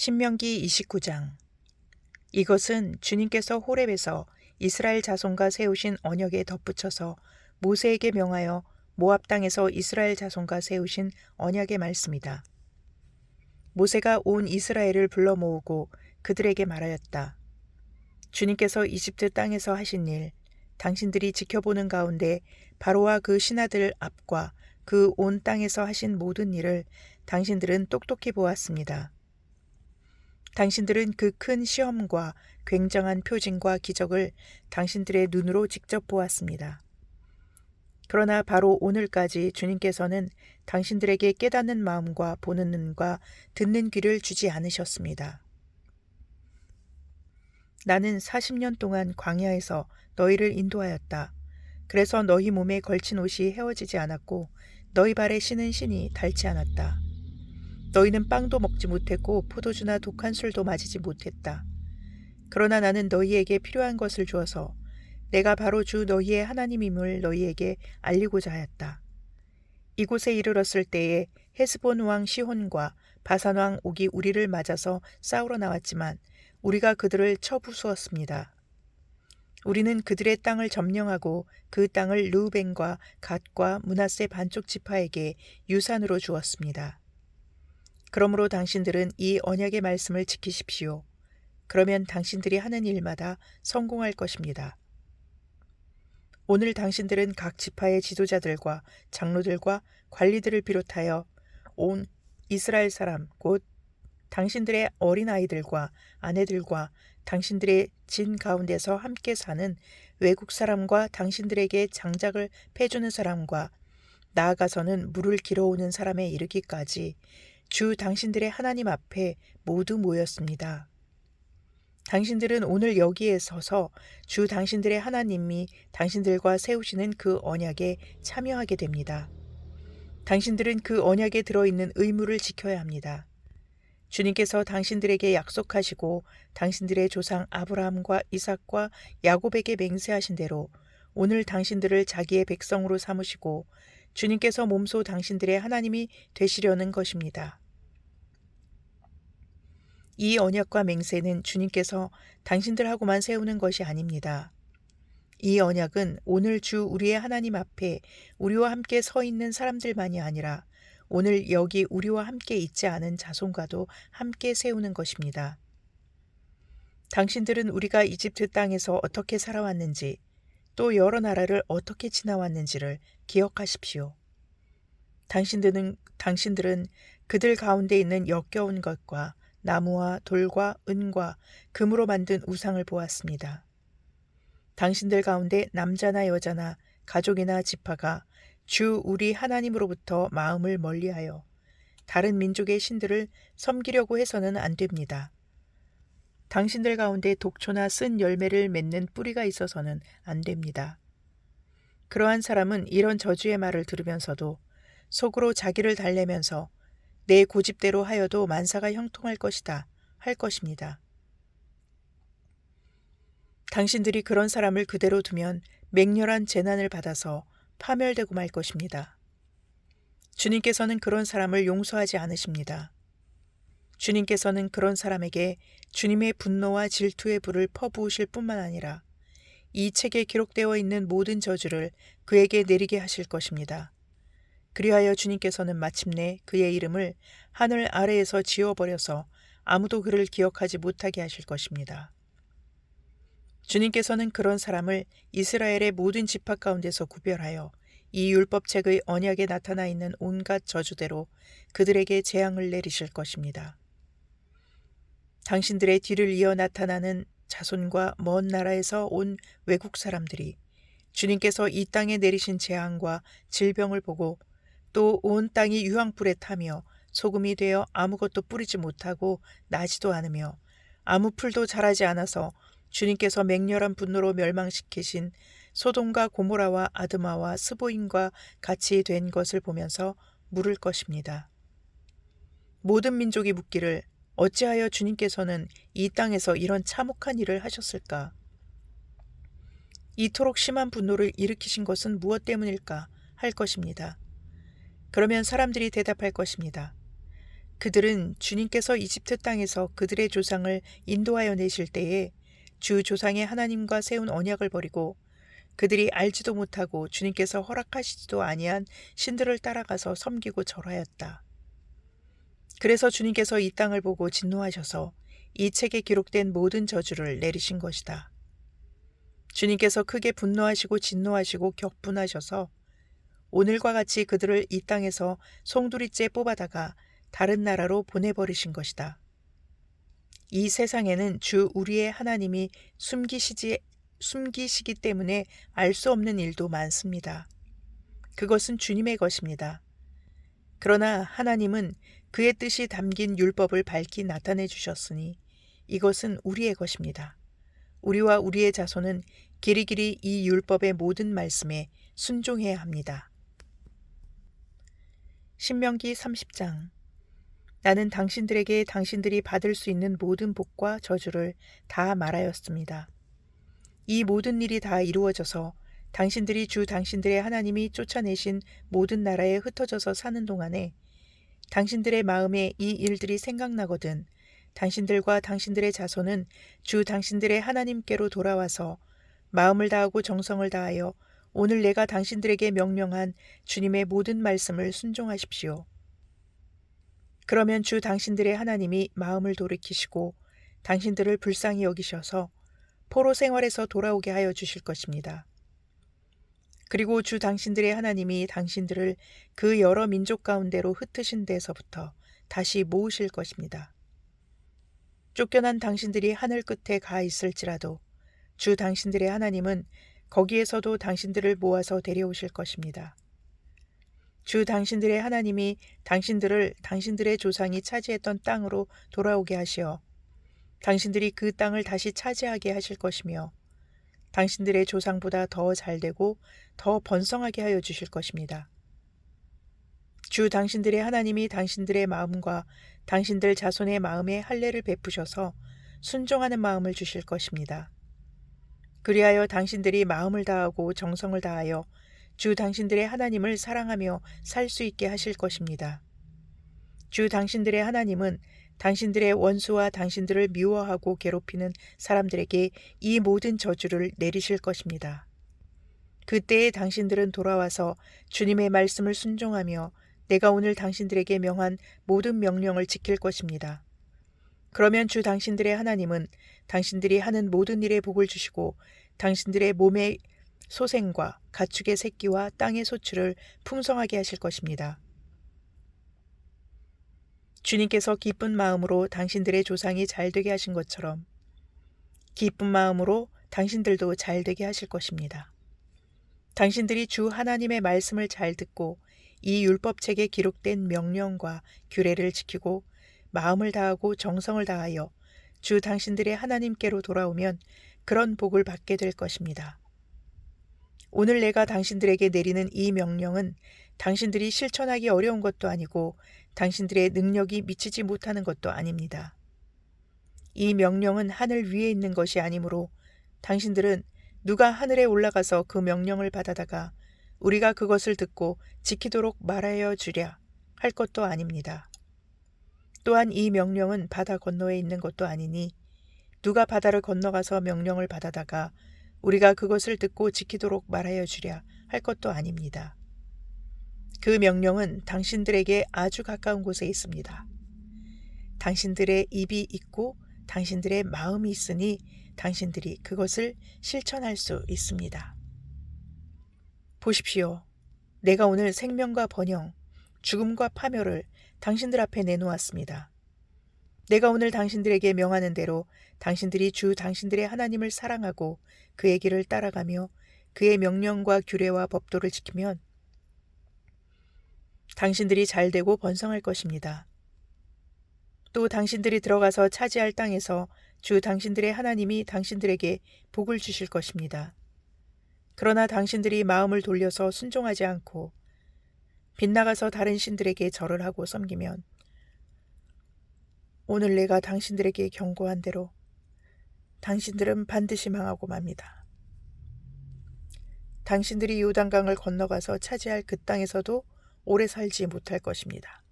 신명기 29장. 이것은 주님께서 호렙에서 이스라엘 자손과 세우신 언약에 덧붙여서 모세에게 명하여 모압 땅에서 이스라엘 자손과 세우신 언약의 말씀이다. 모세가 온 이스라엘을 불러 모으고 그들에게 말하였다. 주님께서 이집트 땅에서 하신 일, 당신들이 지켜보는 가운데 바로와 그 신하들 앞과 그 온 땅에서 하신 모든 일을 당신들은 똑똑히 보았습니다. 당신들은 그 큰 시험과 굉장한 표징과 기적을 당신들의 눈으로 직접 보았습니다. 그러나 바로 오늘까지 주님께서는 당신들에게 깨닫는 마음과 보는 눈과 듣는 귀를 주지 않으셨습니다. 나는 40년 동안 광야에서 너희를 인도하였다. 그래서 너희 몸에 걸친 옷이 헤어지지 않았고 너희 발에 신은 신이 닳지 않았다. 너희는 빵도 먹지 못했고 포도주나 독한 술도 마시지 못했다. 그러나 나는 너희에게 필요한 것을 주어서 내가 바로 주 너희의 하나님임을 너희에게 알리고자 하였다. 이곳에 이르렀을 때에 헤스본 왕 시혼과 바산 왕 옥이 우리를 맞아서 싸우러 나왔지만 우리가 그들을 쳐 부수었습니다. 우리는 그들의 땅을 점령하고 그 땅을 르우벤과 갓과 므낫세 반쪽 지파에게 유산으로 주었습니다. 그러므로 당신들은 이 언약의 말씀을 지키십시오. 그러면 당신들이 하는 일마다 성공할 것입니다. 오늘 당신들은 각 지파의 지도자들과 장로들과 관리들을 비롯하여 온 이스라엘 사람 곧 당신들의 어린아이들과 아내들과 당신들의 진 가운데서 함께 사는 외국 사람과 당신들에게 장작을 패주는 사람과 나아가서는 물을 길어오는 사람에 이르기까지 주 당신들의 하나님 앞에 모두 모였습니다. 당신들은 오늘 여기에 서서 주 당신들의 하나님이 당신들과 세우시는 그 언약에 참여하게 됩니다. 당신들은 그 언약에 들어있는 의무를 지켜야 합니다. 주님께서 당신들에게 약속하시고 당신들의 조상 아브라함과 이삭과 야곱에게 맹세하신 대로 오늘 당신들을 자기의 백성으로 삼으시고 주님께서 몸소 당신들의 하나님이 되시려는 것입니다. 이 언약과 맹세는 주님께서 당신들하고만 세우는 것이 아닙니다. 이 언약은 오늘 주 우리의 하나님 앞에 우리와 함께 서 있는 사람들만이 아니라 오늘 여기 우리와 함께 있지 않은 자손과도 함께 세우는 것입니다. 당신들은 우리가 이집트 땅에서 어떻게 살아왔는지 또 여러 나라를 어떻게 지나왔는지를 기억하십시오. 당신들은 그들 가운데 있는 역겨운 것과 나무와 돌과 은과 금으로 만든 우상을 보았습니다. 당신들 가운데 남자나 여자나 가족이나 지파가 주 우리 하나님으로부터 마음을 멀리하여 다른 민족의 신들을 섬기려고 해서는 안 됩니다. 당신들 가운데 독초나 쓴 열매를 맺는 뿌리가 있어서는 안 됩니다. 그러한 사람은 이런 저주의 말을 들으면서도 속으로 자기를 달래면서 내 고집대로 하여도 만사가 형통할 것이다 할 것입니다. 당신들이 그런 사람을 그대로 두면 맹렬한 재난을 받아서 파멸되고 말 것입니다. 주님께서는 그런 사람을 용서하지 않으십니다. 주님께서는 그런 사람에게 주님의 분노와 질투의 불을 퍼부으실 뿐만 아니라 이 책에 기록되어 있는 모든 저주를 그에게 내리게 하실 것입니다. 그리하여 주님께서는 마침내 그의 이름을 하늘 아래에서 지워버려서 아무도 그를 기억하지 못하게 하실 것입니다. 주님께서는 그런 사람을 이스라엘의 모든 지파 가운데서 구별하여 이 율법책의 언약에 나타나 있는 온갖 저주대로 그들에게 재앙을 내리실 것입니다. 당신들의 뒤를 이어 나타나는 자손과 먼 나라에서 온 외국 사람들이 주님께서 이 땅에 내리신 재앙과 질병을 보고 또 온 땅이 유황불에 타며 소금이 되어 아무것도 뿌리지 못하고 나지도 않으며 아무 풀도 자라지 않아서 주님께서 맹렬한 분노로 멸망시키신 소돔과 고모라와 아드마와 스보임과 같이 된 것을 보면서 물을 것입니다. 모든 민족이 묻기를 어찌하여 주님께서는 이 땅에서 이런 참혹한 일을 하셨을까? 이토록 심한 분노를 일으키신 것은 무엇 때문일까 할 것입니다. 그러면 사람들이 대답할 것입니다. 그들은 주님께서 이집트 땅에서 그들의 조상을 인도하여 내실 때에 주 조상의 하나님과 세운 언약을 버리고 그들이 알지도 못하고 주님께서 허락하시지도 아니한 신들을 따라가서 섬기고 절하였다. 그래서 주님께서 이 땅을 보고 진노하셔서 이 책에 기록된 모든 저주를 내리신 것이다. 주님께서 크게 분노하시고 진노하시고 격분하셔서 오늘과 같이 그들을 이 땅에서 송두리째 뽑아다가 다른 나라로 보내버리신 것이다. 이 세상에는 주 우리의 하나님이 숨기시기 때문에 알 수 없는 일도 많습니다. 그것은 주님의 것입니다. 그러나 하나님은 그의 뜻이 담긴 율법을 밝히 나타내 주셨으니 이것은 우리의 것입니다. 우리와 우리의 자손은 길이길이 이 율법의 모든 말씀에 순종해야 합니다. 신명기 30장. 나는 당신들에게 당신들이 받을 수 있는 모든 복과 저주를 다 말하였습니다. 이 모든 일이 다 이루어져서 당신들이 주 당신들의 하나님이 쫓아내신 모든 나라에 흩어져서 사는 동안에 당신들의 마음에 이 일들이 생각나거든 당신들과 당신들의 자손은 주 당신들의 하나님께로 돌아와서 마음을 다하고 정성을 다하여 오늘 내가 당신들에게 명령한 주님의 모든 말씀을 순종하십시오. 그러면 주 당신들의 하나님이 마음을 돌이키시고 당신들을 불쌍히 여기셔서 포로 생활에서 돌아오게 하여 주실 것입니다. 그리고 주 당신들의 하나님이 당신들을 그 여러 민족 가운데로 흩으신 데서부터 다시 모으실 것입니다. 쫓겨난 당신들이 하늘 끝에 가 있을지라도 주 당신들의 하나님은 거기에서도 당신들을 모아서 데려오실 것입니다. 주 당신들의 하나님이 당신들을 당신들의 조상이 차지했던 땅으로 돌아오게 하시어 당신들이 그 땅을 다시 차지하게 하실 것이며 당신들의 조상보다 더 잘되고 더 번성하게 하여 주실 것입니다. 주 당신들의 하나님이 당신들의 마음과 당신들 자손의 마음에 할례를 베푸셔서 순종하는 마음을 주실 것입니다. 그리하여 당신들이 마음을 다하고 정성을 다하여 주 당신들의 하나님을 사랑하며 살 수 있게 하실 것입니다. 주 당신들의 하나님은 당신들의 원수와 당신들을 미워하고 괴롭히는 사람들에게 이 모든 저주를 내리실 것입니다. 그때에 당신들은 돌아와서 주님의 말씀을 순종하며 내가 오늘 당신들에게 명한 모든 명령을 지킬 것입니다. 그러면 주 당신들의 하나님은 당신들이 하는 모든 일에 복을 주시고 당신들의 몸의 소생과 가축의 새끼와 땅의 소출을 풍성하게 하실 것입니다. 주님께서 기쁜 마음으로 당신들의 조상이 잘되게 하신 것처럼 기쁜 마음으로 당신들도 잘되게 하실 것입니다. 당신들이 주 하나님의 말씀을 잘 듣고 이 율법책에 기록된 명령과 규례를 지키고 마음을 다하고 정성을 다하여 주 당신들의 하나님께로 돌아오면 그런 복을 받게 될 것입니다. 오늘 내가 당신들에게 내리는 이 명령은 당신들이 실천하기 어려운 것도 아니고 당신들의 능력이 미치지 못하는 것도 아닙니다. 이 명령은 하늘 위에 있는 것이 아니므로 당신들은 누가 하늘에 올라가서 그 명령을 받아다가 우리가 그것을 듣고 지키도록 말하여 주랴 할 것도 아닙니다. 또한 이 명령은 바다 건너에 있는 것도 아니니 누가 바다를 건너가서 명령을 받아다가 우리가 그것을 듣고 지키도록 말하여 주랴 할 것도 아닙니다. 그 명령은 당신들에게 아주 가까운 곳에 있습니다. 당신들의 입이 있고 당신들의 마음이 있으니 당신들이 그것을 실천할 수 있습니다. 보십시오. 내가 오늘 생명과 번영, 죽음과 파멸을 당신들 앞에 내놓았습니다. 내가 오늘 당신들에게 명하는 대로 당신들이 주 당신들의 하나님을 사랑하고 그의 길을 따라가며 그의 명령과 규례와 법도를 지키면 당신들이 잘되고 번성할 것입니다. 또 당신들이 들어가서 차지할 땅에서 주 당신들의 하나님이 당신들에게 복을 주실 것입니다. 그러나 당신들이 마음을 돌려서 순종하지 않고 빗나가서 다른 신들에게 절을 하고 섬기면 오늘 내가 당신들에게 경고한 대로 당신들은 반드시 망하고 맙니다. 당신들이 요단강을 건너가서 차지할 그 땅에서도 오래 살지 못할 것입니다.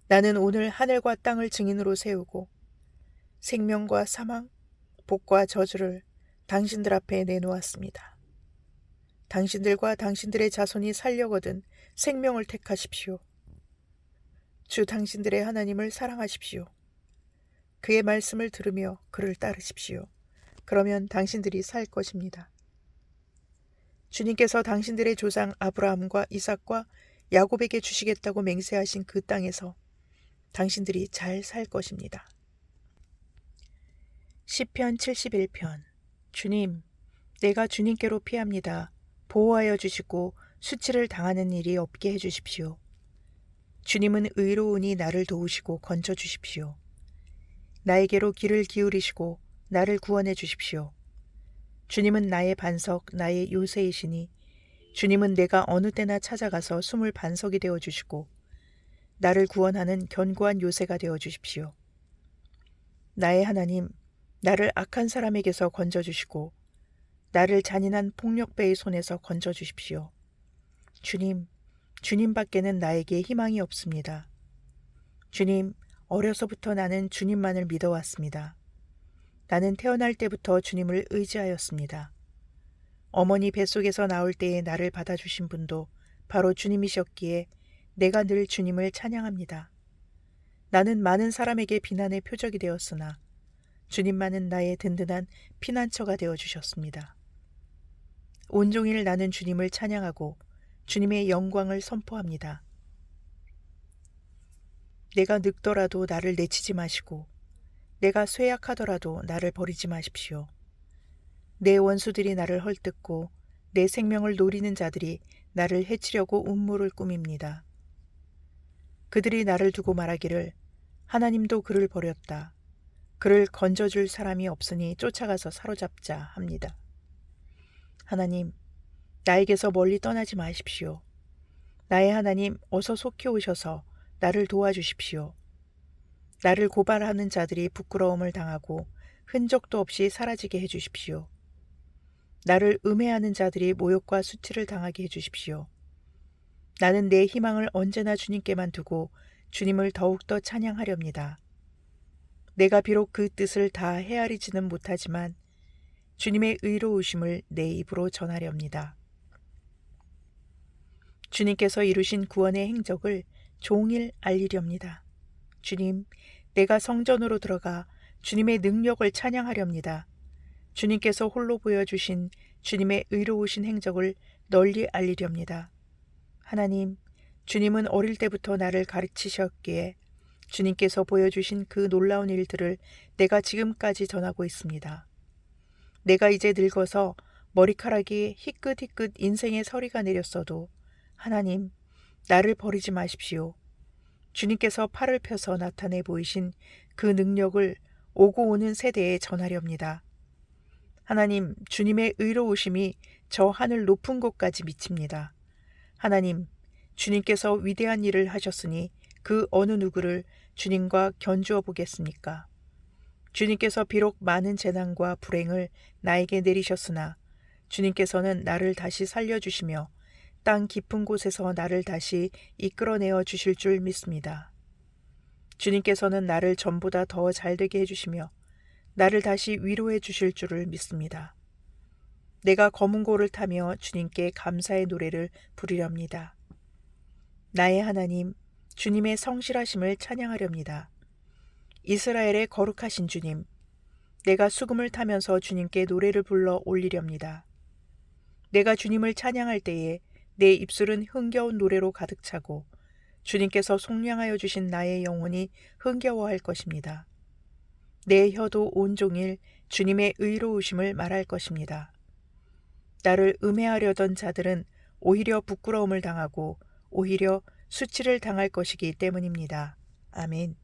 나는 오늘 하늘과 땅을 증인으로 세우고 생명과 사망, 복과 저주를 당신들 앞에 내놓았습니다. 당신들과 당신들의 자손이 살려거든 생명을 택하십시오. 주 당신들의 하나님을 사랑하십시오. 그의 말씀을 들으며 그를 따르십시오. 그러면 당신들이 살 것입니다. 주님께서 당신들의 조상 아브라함과 이삭과 야곱에게 주시겠다고 맹세하신 그 땅에서 당신들이 잘 살 것입니다. 시편 71편. 주님, 내가 주님께로 피합니다. 보호하여 주시고 수치를 당하는 일이 없게 해주십시오. 주님은 의로우니 나를 도우시고 건져 주십시오. 나에게로 귀를 기울이시고 나를 구원해 주십시오. 주님은 나의 반석, 나의 요새이시니 주님은 내가 어느 때나 찾아가서 숨을 반석이 되어 주시고 나를 구원하는 견고한 요새가 되어 주십시오. 나의 하나님, 나를 악한 사람에게서 건져 주시고 나를 잔인한 폭력배의 손에서 건져 주십시오. 주님, 주님밖에는 나에게 희망이 없습니다. 주님, 어려서부터 나는 주님만을 믿어왔습니다. 나는 태어날 때부터 주님을 의지하였습니다. 어머니 뱃속에서 나올 때에 나를 받아주신 분도 바로 주님이셨기에 내가 늘 주님을 찬양합니다. 나는 많은 사람에게 비난의 표적이 되었으나 주님만은 나의 든든한 피난처가 되어주셨습니다. 온종일 나는 주님을 찬양하고 주님의 영광을 선포합니다. 내가 늙더라도 나를 내치지 마시고 내가 쇠약하더라도 나를 버리지 마십시오. 내 원수들이 나를 헐뜯고 내 생명을 노리는 자들이 나를 해치려고 음모를 꾸밉니다. 그들이 나를 두고 말하기를 하나님도 그를 버렸다. 그를 건져줄 사람이 없으니 쫓아가서 사로잡자 합니다. 하나님, 나에게서 멀리 떠나지 마십시오. 나의 하나님, 어서 속히 오셔서 나를 도와주십시오. 나를 고발하는 자들이 부끄러움을 당하고 흔적도 없이 사라지게 해주십시오. 나를 음해하는 자들이 모욕과 수치를 당하게 해주십시오. 나는 내 희망을 언제나 주님께만 두고 주님을 더욱더 찬양하렵니다. 내가 비록 그 뜻을 다 헤아리지는 못하지만 주님의 의로우심을 내 입으로 전하렵니다. 주님께서 이루신 구원의 행적을 종일 알리렵니다. 주님, 내가 성전으로 들어가 주님의 능력을 찬양하렵니다. 주님께서 홀로 보여주신 주님의 의로우신 행적을 널리 알리렵니다. 하나님, 주님은 어릴 때부터 나를 가르치셨기에 주님께서 보여주신 그 놀라운 일들을 내가 지금까지 전하고 있습니다. 내가 이제 늙어서 머리카락이 희끗희끗 인생의 서리가 내렸어도 하나님, 나를 버리지 마십시오. 주님께서 팔을 펴서 나타내 보이신 그 능력을 오고 오는 세대에 전하렵니다. 하나님, 주님의 의로우심이 저 하늘 높은 곳까지 미칩니다. 하나님, 주님께서 위대한 일을 하셨으니 그 어느 누구를 주님과 견주어 보겠습니까? 주님께서 비록 많은 재난과 불행을 나에게 내리셨으나 주님께서는 나를 다시 살려주시며 땅 깊은 곳에서 나를 다시 이끌어내어 주실 줄 믿습니다. 주님께서는 나를 전보다 더 잘되게 해주시며 나를 다시 위로해 주실 줄을 믿습니다. 내가 검은 고를 타며 주님께 감사의 노래를 부르렵니다. 나의 하나님, 주님의 성실하심을 찬양하렵니다. 이스라엘의 거룩하신 주님, 내가 수금을 타면서 주님께 노래를 불러 올리렵니다. 내가 주님을 찬양할 때에 내 입술은 흥겨운 노래로 가득 차고 주님께서 속량하여 주신 나의 영혼이 흥겨워할 것입니다. 내 혀도 온종일 주님의 의로우심을 말할 것입니다. 나를 음해하려던 자들은 오히려 부끄러움을 당하고 오히려 수치를 당할 것이기 때문입니다. 아멘.